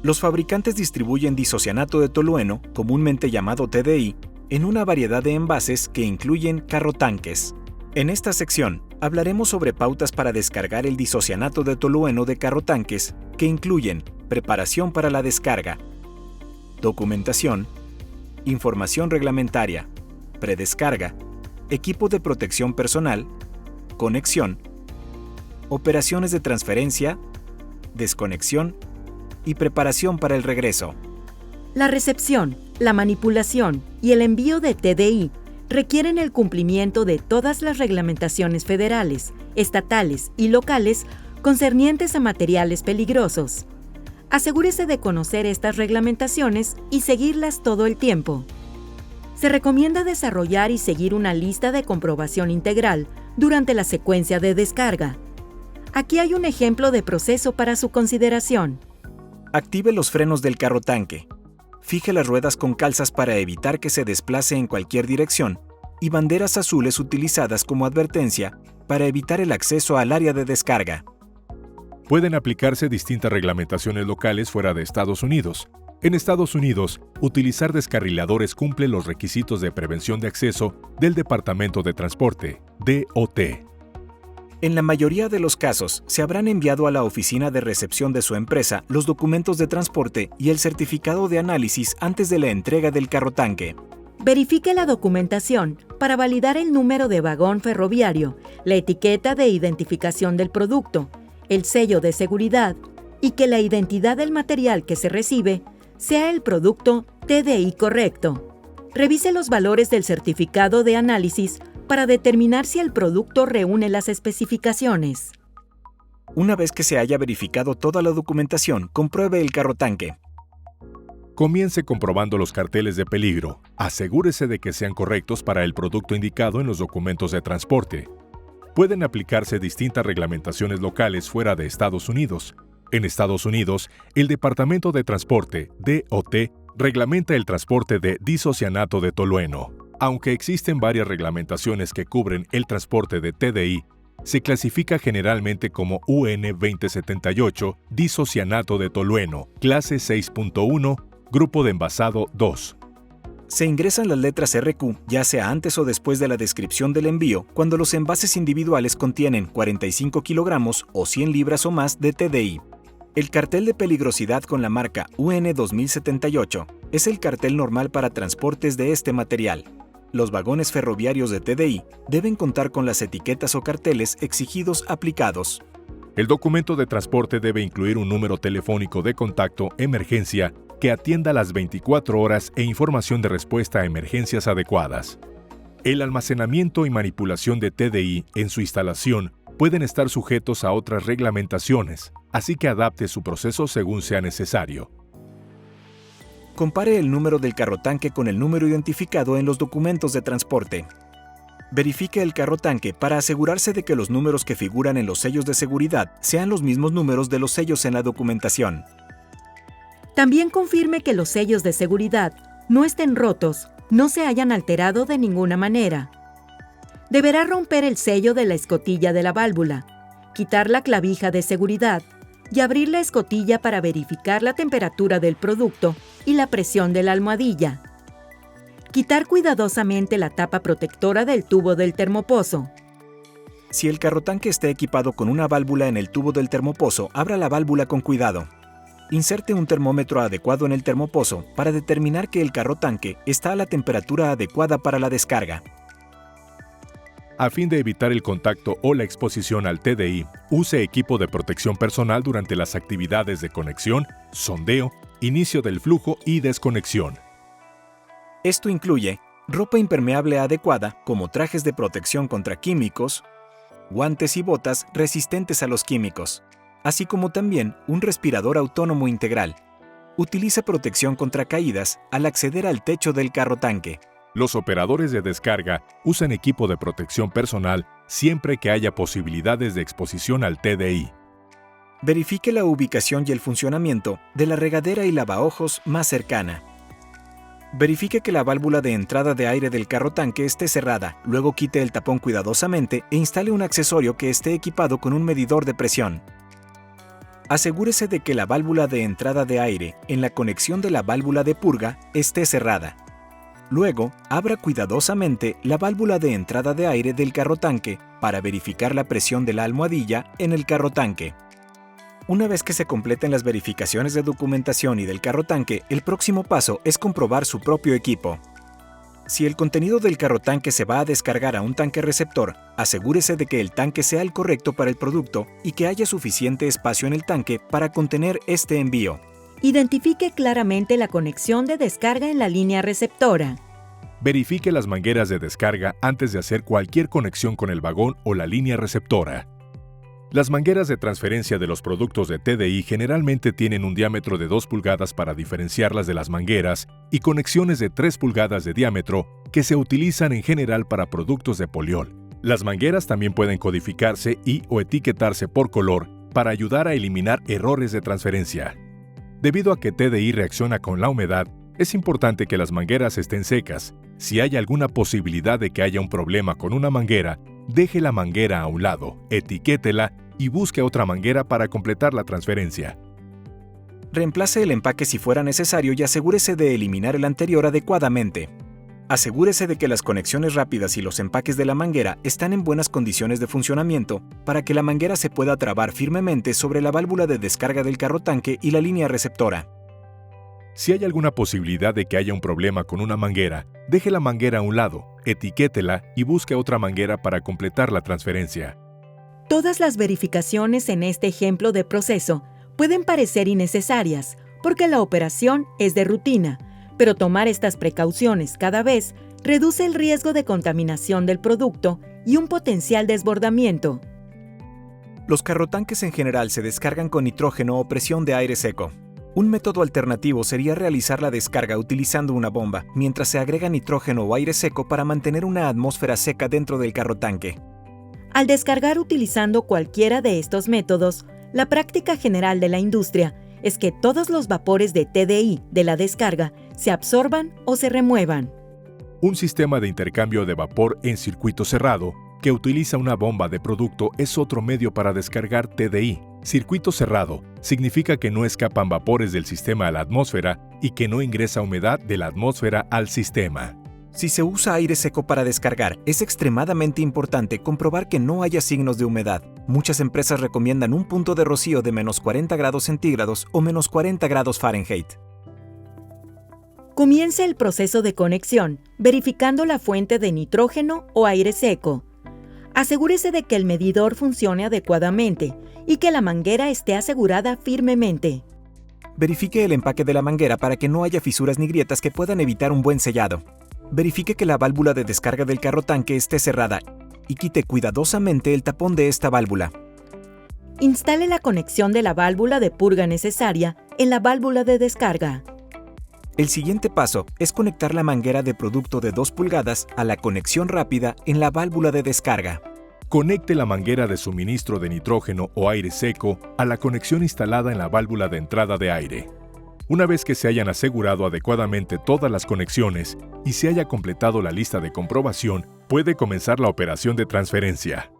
Los fabricantes distribuyen disocianato de tolueno, comúnmente llamado TDI, en una variedad de envases que incluyen carrotanques. En esta sección, hablaremos sobre pautas para descargar el disocianato de tolueno de carrotanques, que incluyen preparación para la descarga, documentación, información reglamentaria, predescarga, equipo de protección personal, conexión, operaciones de transferencia, desconexión y preparación para el regreso. La recepción, la manipulación y el envío de TDI requieren el cumplimiento de todas las reglamentaciones federales, estatales y locales concernientes a materiales peligrosos. Asegúrese de conocer estas reglamentaciones y seguirlas todo el tiempo. Se recomienda desarrollar y seguir una lista de comprobación integral durante la secuencia de descarga. Aquí hay un ejemplo de proceso para su consideración. Active los frenos del carrotanque. Fije las ruedas con calzas para evitar que se desplace en cualquier dirección y banderas azules utilizadas como advertencia para evitar el acceso al área de descarga. Pueden aplicarse distintas reglamentaciones locales fuera de Estados Unidos. En Estados Unidos, utilizar descarriladores cumple los requisitos de prevención de acceso del Departamento de Transporte, DOT. En la mayoría de los casos, se habrán enviado a la oficina de recepción de su empresa los documentos de transporte y el certificado de análisis antes de la entrega del carrotanque. Verifique la documentación para validar el número de vagón ferroviario, la etiqueta de identificación del producto, el sello de seguridad y que la identidad del material que se recibe sea el producto TDI correcto. Revise los valores del certificado de análisis para determinar si el producto reúne las especificaciones. Una vez que se haya verificado toda la documentación, compruebe el carrotanque. Comience comprobando los carteles de peligro. Asegúrese de que sean correctos para el producto indicado en los documentos de transporte. Pueden aplicarse distintas reglamentaciones locales fuera de Estados Unidos. En Estados Unidos, el Departamento de Transporte, DOT, reglamenta el transporte de disocianato de tolueno. Aunque existen varias reglamentaciones que cubren el transporte de TDI, se clasifica generalmente como UN 2078 disocianato de tolueno, clase 6.1, grupo de envasado 2. Se ingresan las letras RQ, ya sea antes o después de la descripción del envío, cuando los envases individuales contienen 45 kilogramos o 100 libras o más de TDI. El cartel de peligrosidad con la marca UN 2078 es el cartel normal para transportes de este material. Los vagones ferroviarios de TDI deben contar con las etiquetas o carteles exigidos aplicados. El documento de transporte debe incluir un número telefónico de contacto emergencia que atienda las 24 horas e información de respuesta a emergencias adecuadas. El almacenamiento y manipulación de TDI en su instalación pueden estar sujetos a otras reglamentaciones, así que adapte su proceso según sea necesario. Compare el número del carrotanque con el número identificado en los documentos de transporte. Verifique el carrotanque para asegurarse de que los números que figuran en los sellos de seguridad sean los mismos números de los sellos en la documentación. También confirme que los sellos de seguridad no estén rotos, no se hayan alterado de ninguna manera. Deberá romper el sello de la escotilla de la válvula, quitar la clavija de seguridad y abrir la escotilla para verificar la temperatura del producto y la presión de la almohadilla. Quitar cuidadosamente la tapa protectora del tubo del termopozo. Si el carrotanque está equipado con una válvula en el tubo del termopozo, abra la válvula con cuidado. Inserte un termómetro adecuado en el termopozo para determinar que el carrotanque está a la temperatura adecuada para la descarga. A fin de evitar el contacto o la exposición al TDI, use equipo de protección personal durante las actividades de conexión, sondeo, inicio del flujo y desconexión. Esto incluye ropa impermeable adecuada, como trajes de protección contra químicos, guantes y botas resistentes a los químicos, así como también un respirador autónomo integral. Utilice protección contra caídas al acceder al techo del carrotanque. Los operadores de descarga usan equipo de protección personal siempre que haya posibilidades de exposición al TDI. Verifique la ubicación y el funcionamiento de la regadera y lavaojos más cercana. Verifique que la válvula de entrada de aire del carrotanque esté cerrada, luego quite el tapón cuidadosamente e instale un accesorio que esté equipado con un medidor de presión. asegúrese de que la válvula de entrada de aire en la conexión de la válvula de purga esté cerrada. Luego, abra cuidadosamente la válvula de entrada de aire del carrotanque para verificar la presión de la almohadilla en el carrotanque. Una vez que se completen las verificaciones de documentación y del carrotanque, el próximo paso es comprobar su propio equipo. Si el contenido del carrotanque se va a descargar a un tanque receptor, asegúrese de que el tanque sea el correcto para el producto y que haya suficiente espacio en el tanque para contener este envío. Identifique claramente la conexión de descarga en la línea receptora. Verifique las mangueras de descarga antes de hacer cualquier conexión con el vagón o la línea receptora. Las mangueras de transferencia de los productos de TDI generalmente tienen un diámetro de 2 pulgadas para diferenciarlas de las mangueras y conexiones de 3 pulgadas de diámetro que se utilizan en general para productos de poliol. Las mangueras también pueden codificarse o etiquetarse por color para ayudar a eliminar errores de transferencia. Debido a que TDI reacciona con la humedad, es importante que las mangueras estén secas. Si hay alguna posibilidad de que haya un problema con una manguera, deje la manguera a un lado, etiquétela y busque otra manguera para completar la transferencia. Reemplace el empaque si fuera necesario y asegúrese de eliminar el anterior adecuadamente. Asegúrese de que las conexiones rápidas y los empaques de la manguera están en buenas condiciones de funcionamiento para que la manguera se pueda trabar firmemente sobre la válvula de descarga del carrotanque y la línea receptora. Si hay alguna posibilidad de que haya un problema con una manguera, deje la manguera a un lado, etiquétela y busque otra manguera para completar la transferencia. Todas las verificaciones en este ejemplo de proceso pueden parecer innecesarias porque la operación es de rutina, pero tomar estas precauciones cada vez reduce el riesgo de contaminación del producto y un potencial desbordamiento. Los carrotanques en general se descargan con nitrógeno o presión de aire seco. Un método alternativo sería realizar la descarga utilizando una bomba, mientras se agrega nitrógeno o aire seco para mantener una atmósfera seca dentro del carrotanque. Al descargar utilizando cualquiera de estos métodos, la práctica general de la industria es que todos los vapores de TDI de la descarga se absorban o se remuevan. Un sistema de intercambio de vapor en circuito cerrado, que utiliza una bomba de producto, es otro medio para descargar TDI. Circuito cerrado significa que no escapan vapores del sistema a la atmósfera y que no ingresa humedad de la atmósfera al sistema. Si se usa aire seco para descargar, es extremadamente importante comprobar que no haya signos de humedad. Muchas empresas recomiendan un punto de rocío de menos 40 grados centígrados o menos 40 grados Fahrenheit. Comience el proceso de conexión verificando la fuente de nitrógeno o aire seco. Asegúrese de que el medidor funcione adecuadamente y que la manguera esté asegurada firmemente. Verifique el empaque de la manguera para que no haya fisuras ni grietas que puedan evitar un buen sellado. Verifique que la válvula de descarga del carrotanque esté cerrada y quite cuidadosamente el tapón de esta válvula. Instale la conexión de la válvula de purga necesaria en la válvula de descarga. El siguiente paso es conectar la manguera de producto de 2 pulgadas a la conexión rápida en la válvula de descarga. Conecte la manguera de suministro de nitrógeno o aire seco a la conexión instalada en la válvula de entrada de aire. Una vez que se hayan asegurado adecuadamente todas las conexiones y se haya completado la lista de comprobación, puede comenzar la operación de transferencia.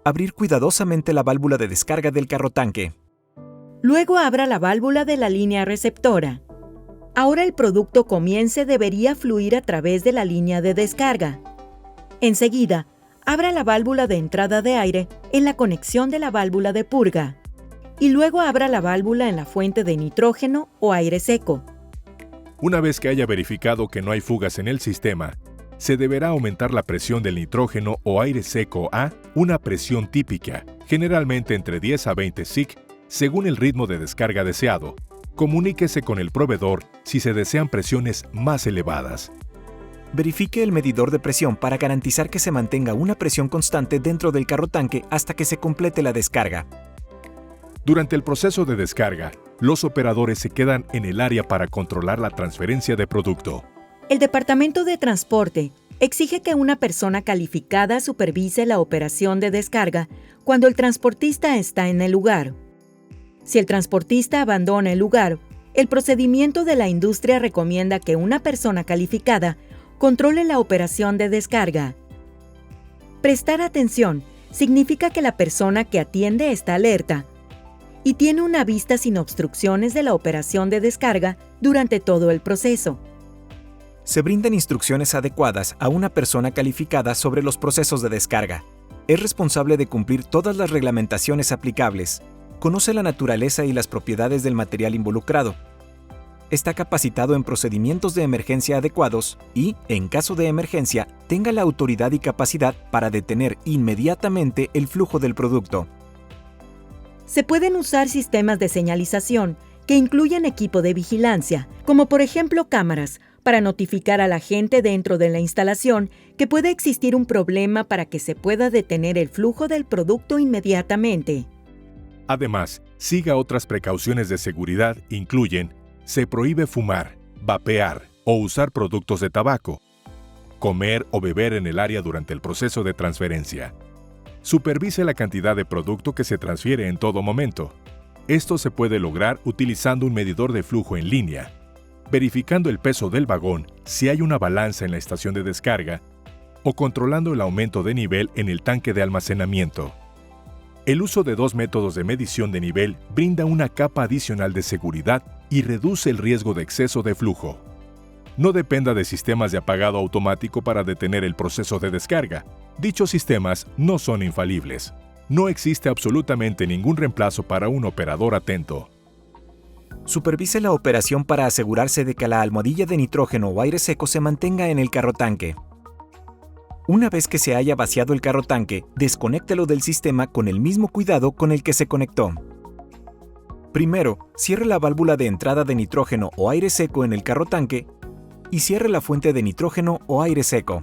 Abrir cuidadosamente la válvula de descarga del carrotanque. Luego abra la válvula de la línea receptora. Ahora el producto comience debería fluir a través de la línea de descarga. Enseguida, abra la válvula de entrada de aire en la conexión de la válvula de purga. Y luego abra la válvula en la fuente de nitrógeno o aire seco. Una vez que haya verificado que no hay fugas en el sistema, se deberá aumentar la presión del nitrógeno o aire seco a una presión típica, generalmente entre 10 a 20 SIC, según el ritmo de descarga deseado. Comuníquese con el proveedor si se desean presiones más elevadas. Verifique el medidor de presión para garantizar que se mantenga una presión constante dentro del carrotanque hasta que se complete la descarga. Durante el proceso de descarga, los operadores se quedan en el área para controlar la transferencia de producto. El Departamento de Transporte exige que una persona calificada supervise la operación de descarga cuando el transportista está en el lugar. Si el transportista abandona el lugar, el procedimiento de la industria recomienda que una persona calificada controle la operación de descarga. Prestar atención significa que la persona que atiende está alerta y tiene una vista sin obstrucciones de la operación de descarga durante todo el proceso. Se brindan instrucciones adecuadas a una persona calificada sobre los procesos de descarga. Es responsable de cumplir todas las reglamentaciones aplicables. Conoce la naturaleza y las propiedades del material involucrado. Está capacitado en procedimientos de emergencia adecuados y, en caso de emergencia, tenga la autoridad y capacidad para detener inmediatamente el flujo del producto. Se pueden usar sistemas de señalización que incluyen equipo de vigilancia, como por ejemplo cámaras, para notificar a la gente dentro de la instalación que puede existir un problema para que se pueda detener el flujo del producto inmediatamente. Además, siga otras precauciones de seguridad incluyen: se prohíbe fumar, vapear o usar productos de tabaco, comer o beber en el área durante el proceso de transferencia. Supervise la cantidad de producto que se transfiere en todo momento. Esto se puede lograr utilizando un medidor de flujo en línea, verificando el peso del vagón si hay una balanza en la estación de descarga o controlando el aumento de nivel en el tanque de almacenamiento. El uso de 2 métodos de medición de nivel brinda una capa adicional de seguridad y reduce el riesgo de exceso de flujo. No dependa de sistemas de apagado automático para detener el proceso de descarga. Dichos sistemas no son infalibles. No existe absolutamente ningún reemplazo para un operador atento. Supervise la operación para asegurarse de que la almohadilla de nitrógeno o aire seco se mantenga en el carro tanque. Una vez que se haya vaciado el carro tanque, desconéctelo del sistema con el mismo cuidado con el que se conectó. Primero, cierre la válvula de entrada de nitrógeno o aire seco en el carro tanque y cierre la fuente de nitrógeno o aire seco.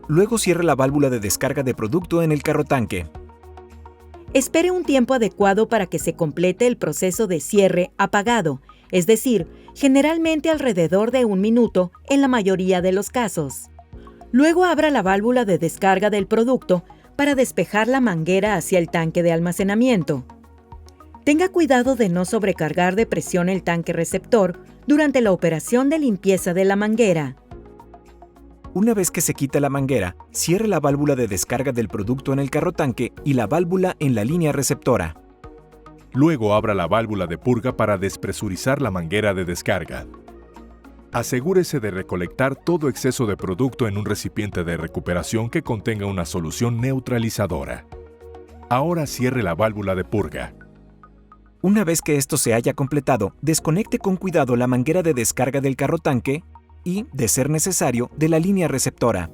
Luego cierre la válvula de descarga de producto en el carro tanque. Espere un tiempo adecuado para que se complete el proceso de cierre-apagado, es decir, generalmente alrededor de 1 minuto en la mayoría de los casos. Luego abra la válvula de descarga del producto para despejar la manguera hacia el tanque de almacenamiento. Tenga cuidado de no sobrecargar de presión el tanque receptor durante la operación de limpieza de la manguera. Una vez que se quita la manguera, cierre la válvula de descarga del producto en el carro tanque y la válvula en la línea receptora. Luego abra la válvula de purga para despresurizar la manguera de descarga. Asegúrese de recolectar todo exceso de producto en un recipiente de recuperación que contenga una solución neutralizadora. Ahora cierre la válvula de purga. Una vez que esto se haya completado, desconecte con cuidado la manguera de descarga del carro tanque y, de ser necesario, de la línea receptora.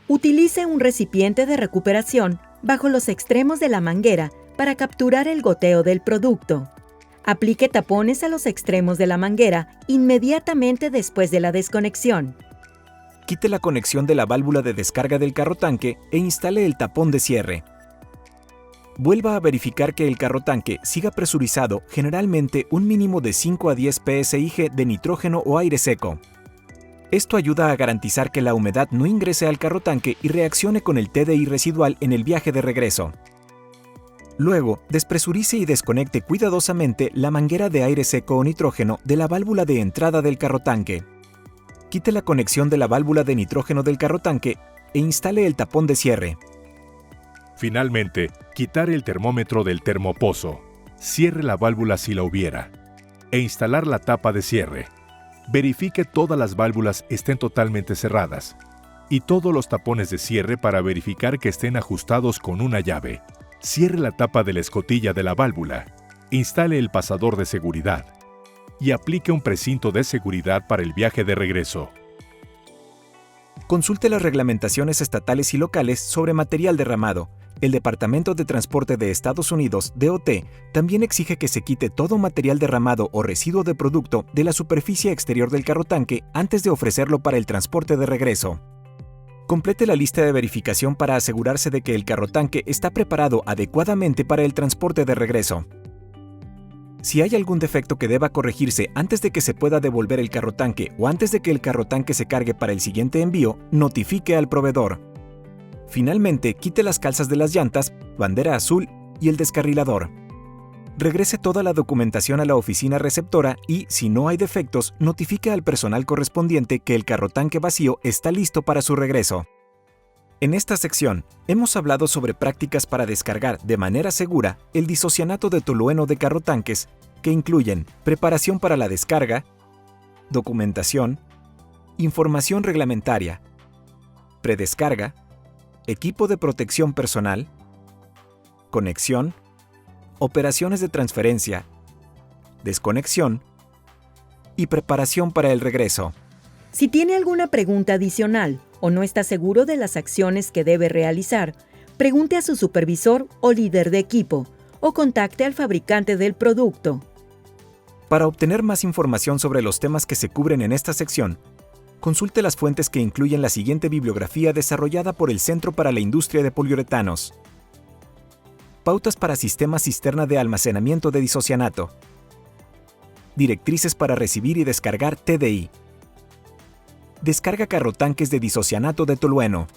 Utilice un recipiente de recuperación bajo los extremos de la manguera para capturar el goteo del producto. Aplique tapones a los extremos de la manguera inmediatamente después de la desconexión. Quite la conexión de la válvula de descarga del carro tanque e instale el tapón de cierre. Vuelva a verificar que el carro tanque siga presurizado, generalmente un mínimo de 5 a 10 psig de nitrógeno o aire seco. Esto ayuda a garantizar que la humedad no ingrese al carro tanque y reaccione con el TDI residual en el viaje de regreso. Luego, despresurice y desconecte cuidadosamente la manguera de aire seco o nitrógeno de la válvula de entrada del carro tanque. Quite la conexión de la válvula de nitrógeno del carro tanque e instale el tapón de cierre. Finalmente, quitar el termómetro del termopozo. Cierre la válvula si la hubiera. E instalar la tapa de cierre. Verifique todas las válvulas estén totalmente cerradas. Y todos los tapones de cierre para verificar que estén ajustados con una llave. Cierre la tapa de la escotilla de la válvula. Instale el pasador de seguridad. Y aplique un precinto de seguridad para el viaje de regreso. Consulte las reglamentaciones estatales y locales sobre material derramado. El Departamento de Transporte de Estados Unidos, DOT, también exige que se quite todo material derramado o residuo de producto de la superficie exterior del carro tanque antes de ofrecerlo para el transporte de regreso. Complete la lista de verificación para asegurarse de que el carro tanque está preparado adecuadamente para el transporte de regreso. Si hay algún defecto que deba corregirse antes de que se pueda devolver el carro tanque o antes de que el carro tanque se cargue para el siguiente envío, notifique al proveedor. Finalmente, quite las calzas de las llantas, bandera azul y el descarrilador. Regrese toda la documentación a la oficina receptora y, si no hay defectos, notifique al personal correspondiente que el carro tanque vacío está listo para su regreso. En esta sección, hemos hablado sobre prácticas para descargar de manera segura el disocianato de tolueno de carrotanques, que incluyen preparación para la descarga, documentación, información reglamentaria, predescarga, equipo de protección personal, conexión, operaciones de transferencia, desconexión y preparación para el regreso. Si tiene alguna pregunta adicional o no está seguro de las acciones que debe realizar, pregunte a su supervisor o líder de equipo o contacte al fabricante del producto. Para obtener más información sobre los temas que se cubren en esta sección, consulte las fuentes que incluyen la siguiente bibliografía desarrollada por el Centro para la Industria de Poliuretanos. Pautas para sistemas cisterna de almacenamiento de disocianato. Directrices para recibir y descargar TDI. Descarga carrotanques de disocianato de tolueno.